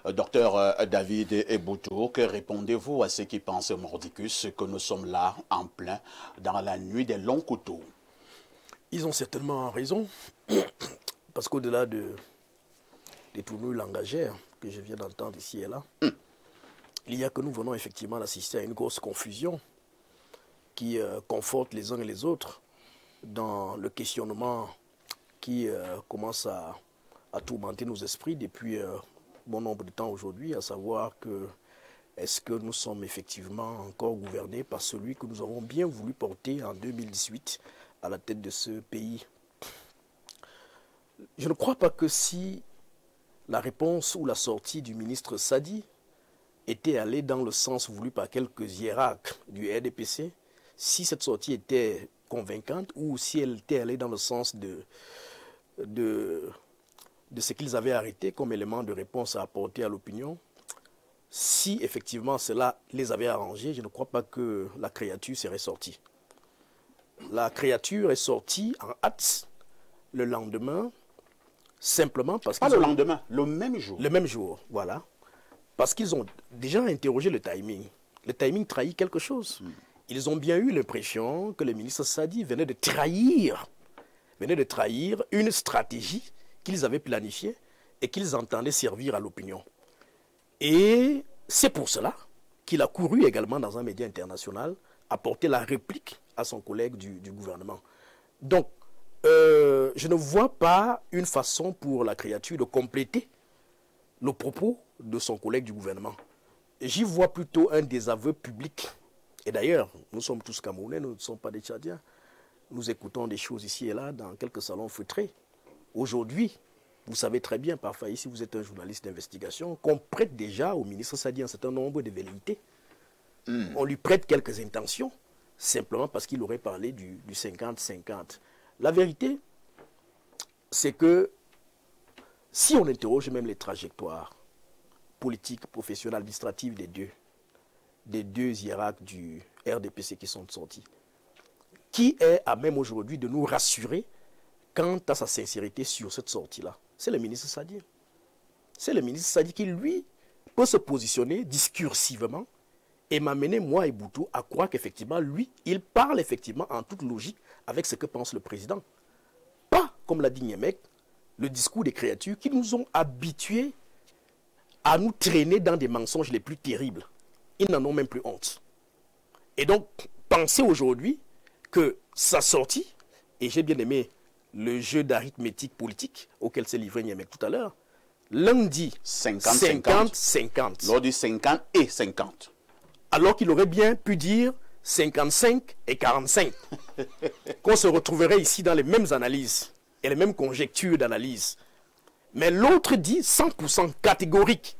Docteur David Eboutou, que répondez-vous à ceux qui pensent, mordicus, que nous sommes là en plein dans la nuit des longs couteaux? Ils ont certainement raison, parce qu'au-delà des tournures langagères que je viens d'entendre ici et là, il y a que nous venons effectivement d'assister à une grosse confusion qui conforte les uns et les autres dans le questionnement qui commence à tourmenter nos esprits depuis bon nombre de temps aujourd'hui, à savoir que est-ce que nous sommes effectivement encore gouvernés par celui que nous avons bien voulu porter en 2018 à la tête de ce pays? Je ne crois pas que si la réponse ou la sortie du ministre Sadi était allée dans le sens voulu par quelques hiérarques du RDPC, si cette sortie était convaincante ou si elle était allée dans le sens de ce qu'ils avaient arrêté comme élément de réponse à apporter à l'opinion, si effectivement cela les avait arrangés, je ne crois pas que la créature serait sortie. La créature est sortie en hâte le lendemain, simplement parce que... Pas le lendemain, le même jour. Le même jour, voilà. Parce qu'ils ont déjà interrogé le timing. Le timing trahit quelque chose. Ils ont bien eu l'impression que le ministre Sadi venait de trahir une stratégie qu'ils avaient planifiée et qu'ils entendaient servir à l'opinion. Et c'est pour cela qu'il a couru également dans un média international apporter la réplique à son collègue du gouvernement. Donc, je ne vois pas une façon pour la créature de compléter le propos de son collègue du gouvernement. J'y vois plutôt un désaveu public. Et d'ailleurs, nous sommes tous Camerounais, nous ne sommes pas des Tchadiens. Nous écoutons des choses ici et là dans quelques salons feutrés. Aujourd'hui, vous savez très bien, parfois ici vous êtes un journaliste d'investigation, qu'on prête déjà au ministre Sadi un certain nombre de velléités. On lui prête quelques intentions, simplement parce qu'il aurait parlé du 50-50. La vérité, c'est que si on interroge même les trajectoires politiques, professionnelles, administratives des deux hiérarques du RDPC qui sont sortis, qui est à même aujourd'hui de nous rassurer quant à sa sincérité sur cette sortie-là? C'est le ministre Sadi. C'est le ministre Sadi qui, lui, peut se positionner discursivement et m'amener, moi et Boutou, à croire qu'effectivement, lui, il parle effectivement en toute logique avec ce que pense le président. Pas, comme l'a dit Niemek, le discours des créatures qui nous ont habitués à nous traîner dans des mensonges les plus terribles. Ils n'en ont même plus honte. Et donc, penser aujourd'hui que sa sortie, et j'ai bien aimé le jeu d'arithmétique politique auquel s'est livré Niemek tout à l'heure, lundi 50-50. L'autre dit 50 et 50. Alors qu'il aurait bien pu dire 55 et 45. Qu'on se retrouverait ici dans les mêmes analyses et les mêmes conjectures d'analyse. Mais l'autre dit 100% catégorique.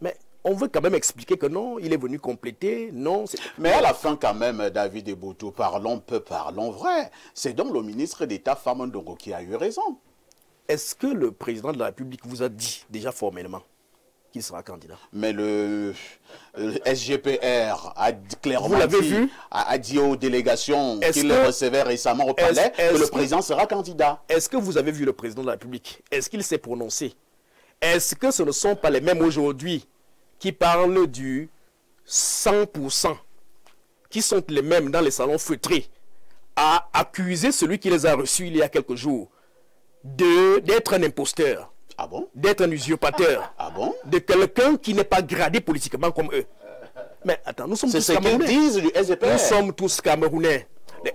Mais on veut quand même expliquer que non, il est venu compléter, non. Mais à la fin quand même, David Eboutou, parlons peu, parlons vrai. C'est donc le ministre d'État Fama Ndongo qui a eu raison. Est-ce que le président de la République vous a dit déjà formellement qu'il sera candidat? Mais le SGPR a clairement vous l'avez vu, a dit aux délégations qu'il le recevait récemment au palais que le président sera candidat. Est-ce que vous avez vu le président de la République? Est-ce qu'il s'est prononcé? Est-ce que ce ne sont pas les mêmes aujourd'hui qui parlent du 100%, qui sont les mêmes dans les salons feutrés, à accuser celui qui les a reçus il y a quelques jours d'être un imposteur? Ah bon? D'être un usurpateur. Ah bon? De quelqu'un qui n'est pas gradé politiquement comme eux. Mais attends, nous sommes tous Camerounais. C'est ce qu'ils disent du SGPR. Nous sommes tous Camerounais.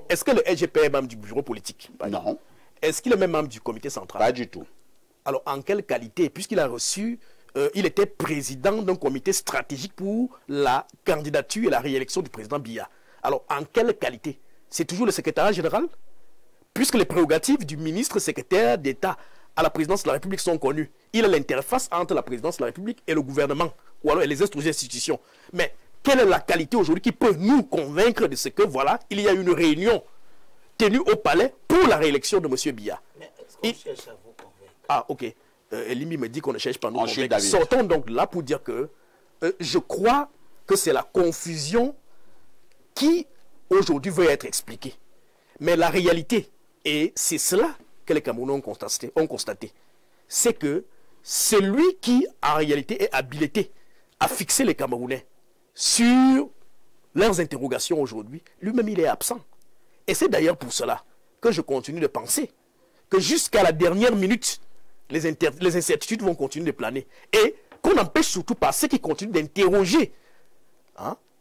Est-ce que le SGPR est membre du bureau politique? Non. Est-ce qu'il est même membre du comité central? Pas du tout. Alors, en quelle qualité? Puisqu'il a reçu, il était président d'un comité stratégique pour la candidature et la réélection du président Biya. Alors, en quelle qualité? C'est toujours le secrétariat général? Puisque les prérogatives du ministre secrétaire d'État à la présidence de la République sont connues. Il a l'interface entre la présidence de la République et le gouvernement, ou alors les autres institutions. Mais quelle est la qualité aujourd'hui qui peut nous convaincre de ce que, voilà, il y a une réunion tenue au palais pour la réélection de M. Biya? Mais est-ce qu'on cherche à vous convaincre? Ah, ok. Elimi me dit qu'on ne cherche pas à nous convaincre. Sortons donc là pour dire que je crois que c'est la confusion qui, aujourd'hui, veut être expliquée. Mais la réalité, et c'est cela que les Camerounais ont constaté, c'est que c'est lui qui, en réalité, est habilité à fixer les Camerounais sur leurs interrogations aujourd'hui. Lui-même, il est absent. Et c'est d'ailleurs pour cela que je continue de penser que jusqu'à la dernière minute, les incertitudes vont continuer de planer. Et qu'on n'empêche surtout pas ceux qui continuent d'interroger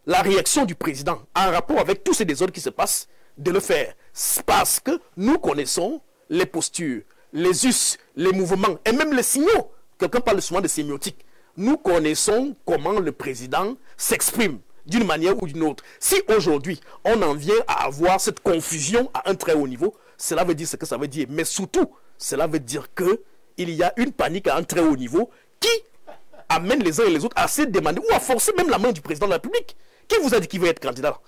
la réaction du président en rapport avec tous ces désordres qui se passent, de le faire. Parce que nous connaissons les postures, les us, les mouvements et même les signaux. Quelqu'un parle souvent de sémiotique. Nous connaissons comment le président s'exprime d'une manière ou d'une autre. Si aujourd'hui, on en vient à avoir cette confusion à un très haut niveau, cela veut dire ce que ça veut dire. Mais surtout, cela veut dire qu'il y a une panique à un très haut niveau qui amène les uns et les autres à se demander ou à forcer même la main du président de la République. Qui vous a dit qu'il veut être candidat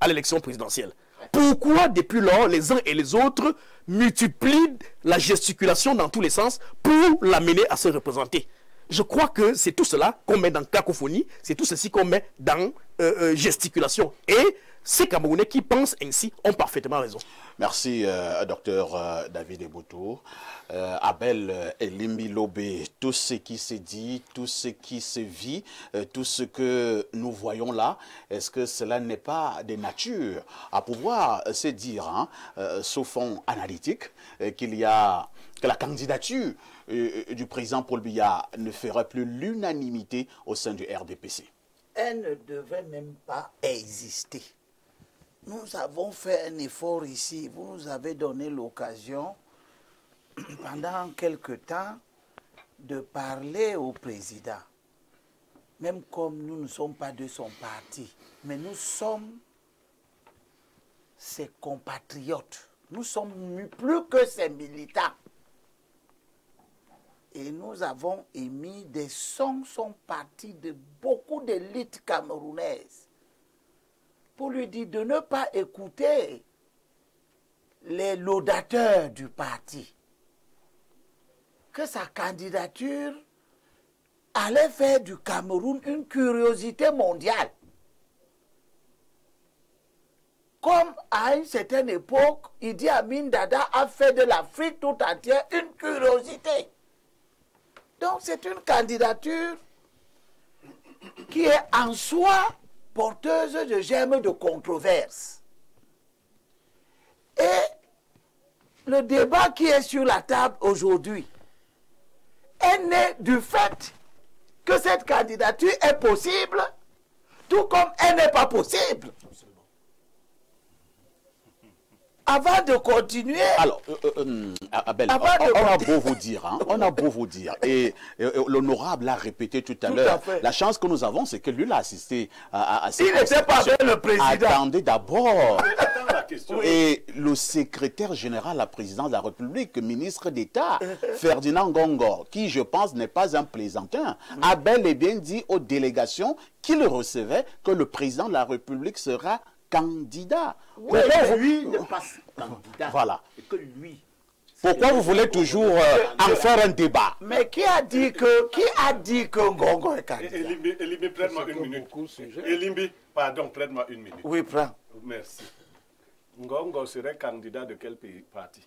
à l'élection présidentielle? Pourquoi, depuis lors, les uns et les autres multiplient la gesticulation dans tous les sens pour l'amener à se représenter? Je crois que c'est tout cela qu'on met dans cacophonie, c'est tout ceci qu'on met dans gesticulation. Et ces Camerounais qui pensent ainsi ont parfaitement raison. Merci, docteur David Eboutou. Abel Elimbi Lobé, tout ce qui se dit, tout ce qui se vit, tout ce que nous voyons là, est-ce que cela n'est pas de nature à pouvoir se dire, sous fond analytique, qu'il y a que la candidature du président Paul Biya ne ferait plus l'unanimité au sein du RDPC? Elle ne devait même pas exister. Nous avons fait un effort ici. Vous nous avez donné l'occasion, pendant quelque temps, de parler au président. Même comme nous ne sommes pas de son parti, mais nous sommes ses compatriotes. Nous sommes plus que ses militants. Et nous avons émis des sons partis de beaucoup d'élites camerounaises pour lui dire de ne pas écouter les laudateurs du parti, que sa candidature allait faire du Cameroun une curiosité mondiale. Comme à une certaine époque, Idi Amin Dada a fait de l'Afrique tout entière une curiosité. Donc c'est une candidature qui est en soi porteuse de germes de controverse. Et le débat qui est sur la table aujourd'hui est né du fait que cette candidature est possible, tout comme elle n'est pas possible. Avant de continuer... Alors, Abel, on a beau vous dire, on a beau vous dire, et l'honorable l'a répété tout à l'heure, la chance que nous avons, c'est que lui l'a assisté à cette... Il n'était pas avec le président. Attendez d'abord. Et le secrétaire général, la présidence de la République, ministre d'État, Ferdinand Ngongor, qui, je pense, n'est pas un plaisantin, a bel et bien dit aux délégations qui le recevaient que le président de la République sera candidat. Oui, lui ne passe candidat. Voilà. Et que lui... Pourquoi vous voulez toujours en faire un débat? Mais qui a dit que Ngongo est candidat? Elimbi, prête-moi une minute. Elimbi, pardon, prête-moi une minute. Oui, prends. Merci. Ngongo serait candidat de quel parti?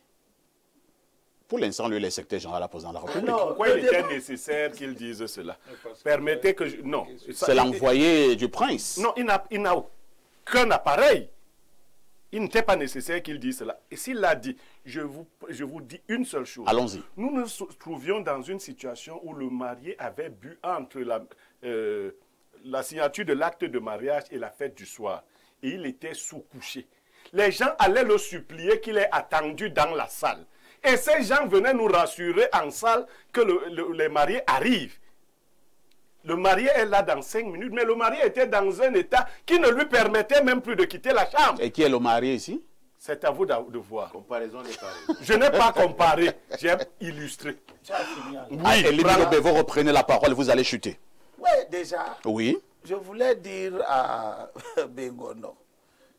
Pour l'instant, lui, il est secrétaire général à la présidence de la République. Pourquoi il était nécessaire qu'il dise cela? Permettez que je... Non. C'est l'envoyé du prince. Non, il n'a aucun appareil. Il n'était pas nécessaire qu'il dise cela. Et s'il l'a dit, je vous dis une seule chose. Allons-y. Nous nous trouvions dans une situation où le marié avait bu entre la signature de l'acte de mariage et la fête du soir. Et il était sous-couché. Les gens allaient le supplier qu'il ait attendu dans la salle. Et ces gens venaient nous rassurer en salle que les mariés arrivent. Le marié est là dans 5 minutes, mais le marié était dans un état qui ne lui permettait même plus de quitter la chambre. Et qui est le marié ici? C'est à vous de voir. Comparaison des pareils. Je n'ai pas comparé, j'ai illustré. Oui, vous reprenez la parole, vous allez chuter. Oui, déjà. Oui. Je voulais dire à Bengono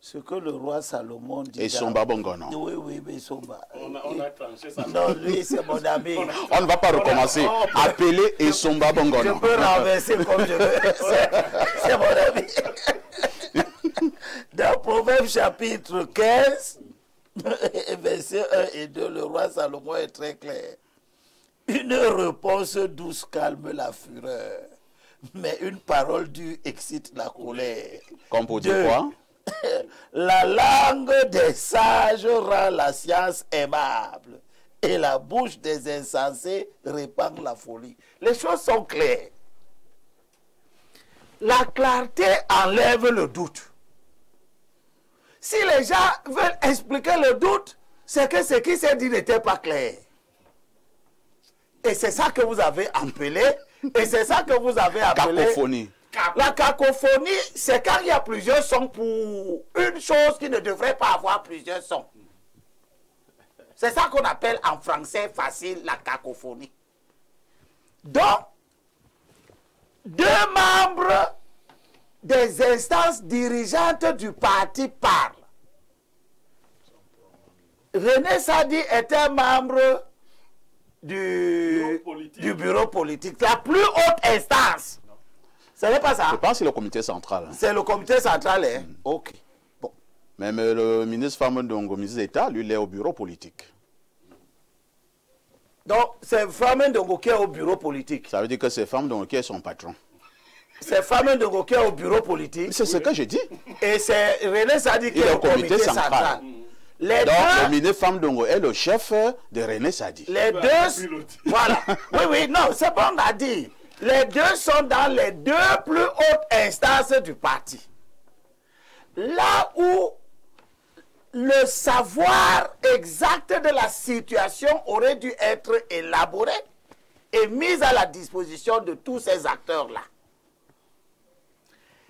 ce que le roi Salomon dit. Et Somba Bongono. Oui, oui, mais Somba. On a tranché ça. Non, lui, c'est mon ami. On ne va pas recommencer. Appeler et Somba Bongono. Je peux renverser comme je veux. C'est mon ami. Dans Proverbe chapitre 15, versets 1 et 2, le roi Salomon est très clair. Une réponse douce calme la fureur, mais une parole dure excite la colère. Comme pour dire Deux, quoi? La langue des sages rend la science aimable et la bouche des insensés répand la folie. Les choses sont claires. La clarté enlève le doute. Si les gens veulent expliquer le doute, c'est que ce qui s'est dit n'était pas clair. Et c'est ça que vous avez appelé, et c'est ça que vous avez appelé... Cacophonie. La cacophonie, c'est quand il y a plusieurs sons pour une chose qui ne devrait pas avoir plusieurs sons. C'est ça qu'on appelle en français facile la cacophonie. Donc, deux membres des instances dirigeantes du parti parlent. René Sadi était membre du bureau politique, la plus haute instance. Ce n'est pas ça. Je pense que c'est le comité central. C'est le comité central, hein? Ok. Bon. Même le ministre Famon Ndongo, ministre d'État, lui, il est au bureau politique. Donc, c'est Famon Ndongo qui est au bureau politique. Ça veut dire que c'est Famon Ndongo qui est son patron. C'est Famon Ndongo qui est au bureau politique. C'est ce que je dis. Et c'est René Sadi qui est au comité central. Les Donc, deux, le ministre Famon Ndongo est le chef de René Sadi. les deux, voilà. Oui, oui, non, c'est bon, on a dit. Les deux sont dans les deux plus hautes instances du parti. Là où le savoir exact de la situation aurait dû être élaboré et mis à la disposition de tous ces acteurs-là.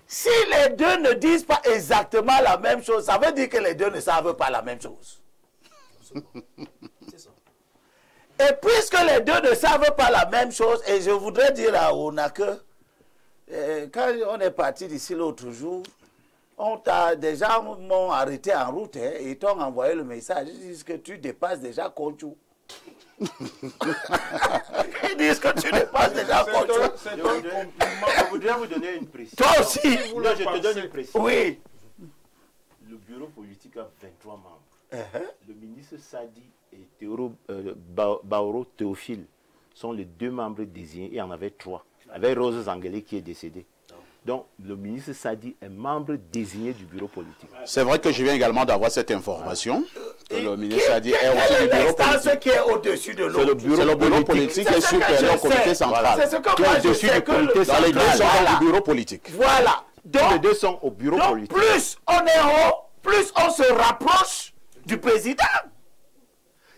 Si les deux ne disent pas exactement la même chose, ça veut dire que les deux ne savent pas la même chose. Et puisque les deux ne savent pas la même chose, et je voudrais dire à Ona que quand on est parti d'ici l'autre jour, des gens m'ont arrêté en route et t'ont envoyé le message. Ils disent que tu dépasses déjà Konchou. Ils disent que tu dépasses déjà Konchou. C'est un compliment. Je voudrais vous donner une précision. Toi aussi. Non, je te donne une précision. Oui. Le bureau politique a 23 membres. Le ministre Sadi et Baoro Théophile sont les deux membres désignés. Il y en avait 3. Avec Rose Zangele qui est décédée. Donc, le ministre Sadi est membre désigné du bureau politique. C'est vrai que je viens également d'avoir cette information. Que le ministre Sadi est Quelle aussi est du bureau l'instance politique. qui est au-dessus de l'autre? C'est le bureau politique qui est supérieur au comité central. C'est ce que Qui est moi je au-dessus sais du que comité central. Les deux sont Voilà. du bureau politique. Voilà. Donc, Les deux sont au bureau donc politique. plus on est haut, plus on se rapproche du président.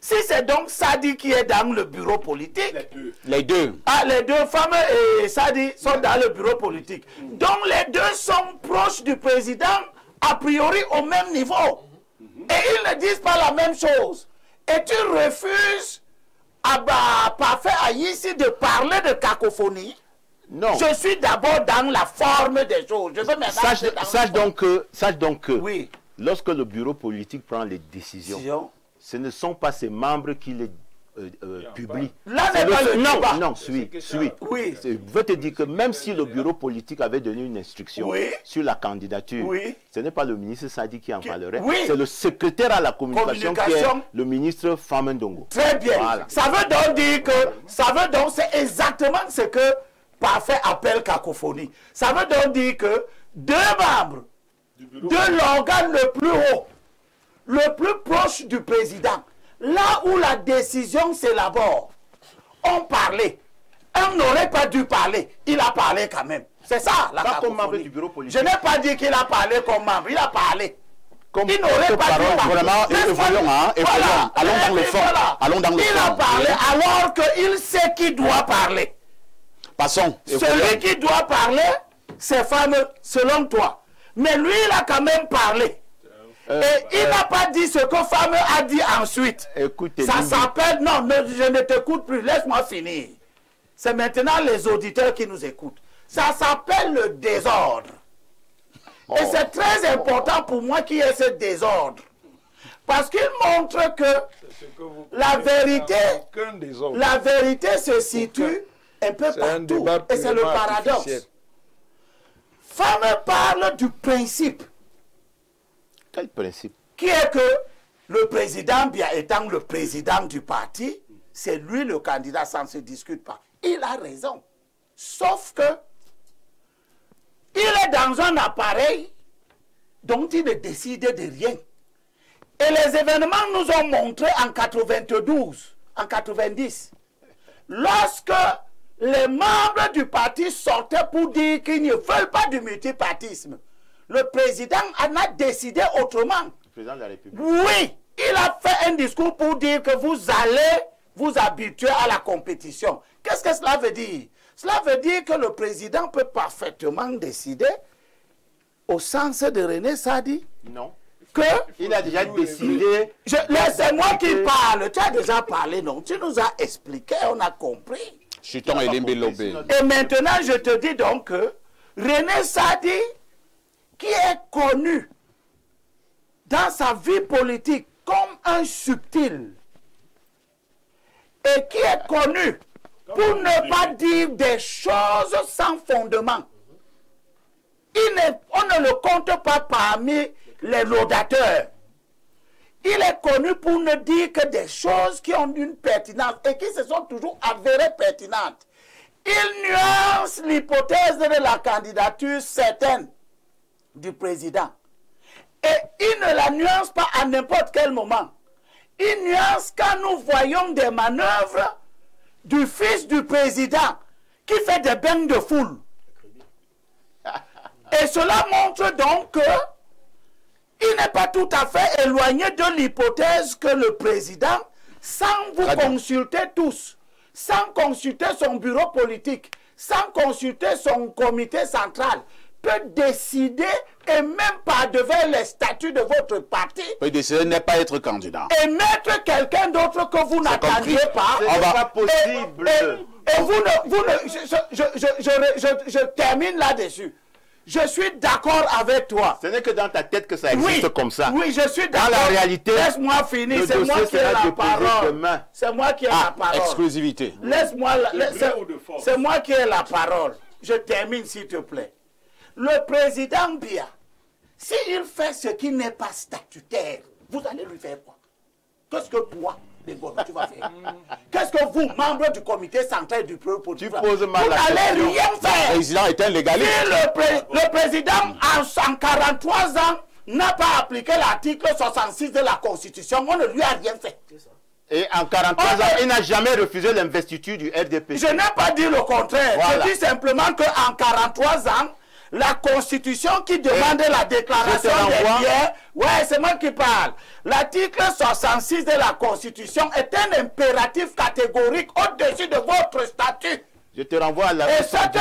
Si c'est donc Sadi qui est dans le bureau politique, Les deux. ah, les deux femmes et Sadi sont dans le bureau politique. Donc les deux sont proches du président, a priori au même niveau. Et ils ne disent pas la même chose. Et tu refuses à Parfait Aïssi de parler de cacophonie. Non. Je suis d'abord dans la forme des choses. Je veux maintenant Sache donc que Oui. lorsque le bureau politique prend les décisions, ce ne sont pas ses membres qui les publient. Là n'est pas le débat. Non, suis. Oui. Je veux te dire que même si le bureau politique avait donné une instruction Oui. sur la candidature, Oui. ce n'est pas le ministre Sadi qui en parlerait. Oui. C'est le secrétaire à la communication qui est Communication. le ministre Famon Ndongo. Très bien. Voilà. Ça veut donc dire que, c'est exactement ce que Parfait appelle cacophonie. Ça veut donc dire que deux membres de l'organe le plus haut, le plus proche du président, là où la décision s'élabore, ont parlé. Un n'aurait pas dû parler. Il a parlé quand même. C'est ça la Pas comme membre cacophonie. du bureau politique. Je n'ai pas dit qu'il a parlé comme membre. Il a parlé. Comme Il n'aurait pas dû parler. Vraiment, évoluons, hein, évoluons. Allons dans le fond. Voilà. Allons dans le Il a fond. parlé alors qu'il sait qui doit parler. Passons. Celui qui doit parler, c'est fameux, selon toi. Mais lui, il a quand même parlé. Et il n'a pas dit ce que fameux a dit ensuite. Écoutez, Ça s'appelle... Non, je ne t'écoute plus. Laisse-moi finir. C'est maintenant les auditeurs qui nous écoutent. Ça s'appelle le désordre. Et c'est très important pour moi qu'il y ait ce désordre. Parce qu'il montre que la vérité se situe un peu partout. Et c'est le paradoxe. Fameux parle du principe. Quel principe? Qui est que le président, bien étant le président du parti, c'est lui le candidat, ça ne se discute pas. Il a raison. Sauf que il est dans un appareil dont il ne décide de rien. Et les événements nous ont montré en 92, en 90, lorsque les membres du parti sortaient pour dire qu'ils ne veulent pas du multipartisme, le président en a décidé autrement. Le président de la République. Oui, il a fait un discours pour dire que vous allez vous habituer à la compétition. Qu'est-ce que cela veut dire? Cela veut dire que le président peut parfaitement décider, au sens de René Sadi, Non. que... Il a déjà décidé. Laissez-moi qu'il parle. Tu as déjà parlé, non? Tu nous as expliqué, on a compris. Chuton Elimbi Lobé. Et maintenant, je te dis donc que René Sadi, qui est connu dans sa vie politique comme un subtil, et qui est connu pour ne pas dire des choses sans fondement, on ne le compte pas parmi les laudateurs. Il est connu pour ne dire que des choses qui ont une pertinence et qui se sont toujours avérées pertinentes. Il nuance l'hypothèse de la candidature certaine du président. Et il ne la nuance pas à n'importe quel moment. Il nuance quand nous voyons des manœuvres du fils du président qui fait des bains de foule. Et cela montre donc qu'il n'est pas tout à fait éloigné de l'hypothèse que le président, sans vous consulter tous, sans consulter son bureau politique, sans consulter son comité central, peut décider et même par devant les statuts de votre parti, Peut décider de ne pas être candidat. et mettre quelqu'un d'autre que vous n'attendiez pas. Ce n'est pas possible. Et vous je termine là-dessus. Je suis d'accord avec toi. Ce n'est que dans ta tête que ça existe comme ça. Oui, je suis d'accord. Dans la réalité, laisse-moi finir. le C'est moi dossier qui ai sera la déposé parole. demain. C'est moi qui ai la parole. Exclusivité. Laisse-moi. gré ou de force? C'est moi qui ai la parole. Je termine, s'il te plaît. Le président Biya, s'il fait ce qui n'est pas statutaire, vous allez lui faire quoi? Qu'est-ce que toi, Bengono, tu vas faire? Qu'est-ce que vous, membres du comité central du bureau politique, Tu poses mal vous la n'allez question. rien Le faire? président est un légaliste. Si le président, en 43 ans, n'a pas appliqué l'article 66 de la Constitution, on ne lui a rien fait. Et en 43 ans, il n'a jamais refusé l'investiture du RDP. Je n'ai pas dit le contraire. Voilà. Je dis simplement qu'en 43 ans, la Constitution qui demande la déclaration je te des renvoie. biens, ouais, c'est moi qui parle. L'article 66 de la Constitution est un impératif catégorique au-dessus de votre statut. Je te renvoie à la Et cette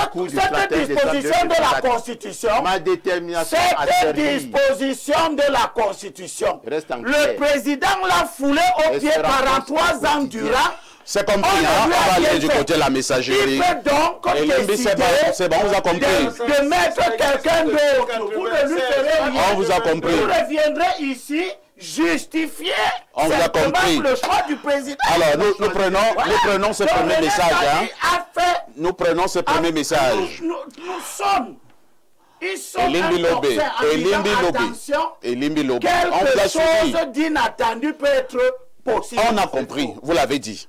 disposition de la Constitution, Ma détermination à cette servir. disposition de la Constitution, Reste en le clair. président l'a foulé au pied Espérance 43 ans durant. C'est compris, On ne hein? lui a On va rien aller du fait. côté de la Il messagerie. peut donc Elimbi, décider c'est bon, on vous a compris. de mettre quelqu'un d'autre. Vous ne lui ferez rien. On vous a compris. Vous reviendrez ici justifier On vous a simplement compris. le choix du président. Alors, nous prenons ce Donc, premier René message. Sadi Hein? a fait. Nous prenons ce premier message. Nous sommes. Ils sont Elimbi Lobé. Elimbi Lobé. attention. Elimbi Lobé. On vous Quelque a suivi. chose d'inattendu peut être possible. On a compris. Vous l'avez dit.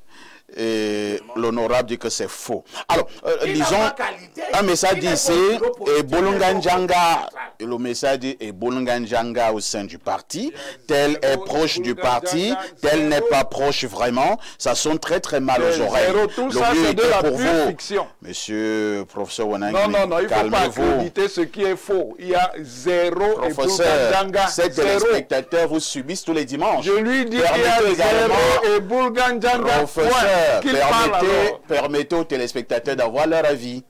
Et l'honorable dit que c'est faux. Alors, Il n'a disons, pas qualité. un message Il est d'ici, pas au bureau politique, et Bolunganjanga, il est le message dit, et Bolunganjanga au sein du parti, tel est proche du parti, tel n'est pas proche vraiment, ça sonne très très mal aux oreilles. Zéro, tout ça, mieux c'est de était la pour pure vous, fiction. monsieur professeur Wanangli, Non, non, non, il ne faut pas calmez-vous. accréditer ce qui est faux. Il y a zéro et Professeur, Boulgandanga, ces zéro. téléspectateurs vous subissent tous les dimanches. Je lui dis qu'il y a Permettez également, zéro et Boulgandanga, professeur, qu'il parle alors. permettez aux téléspectateurs d'avoir leur avis.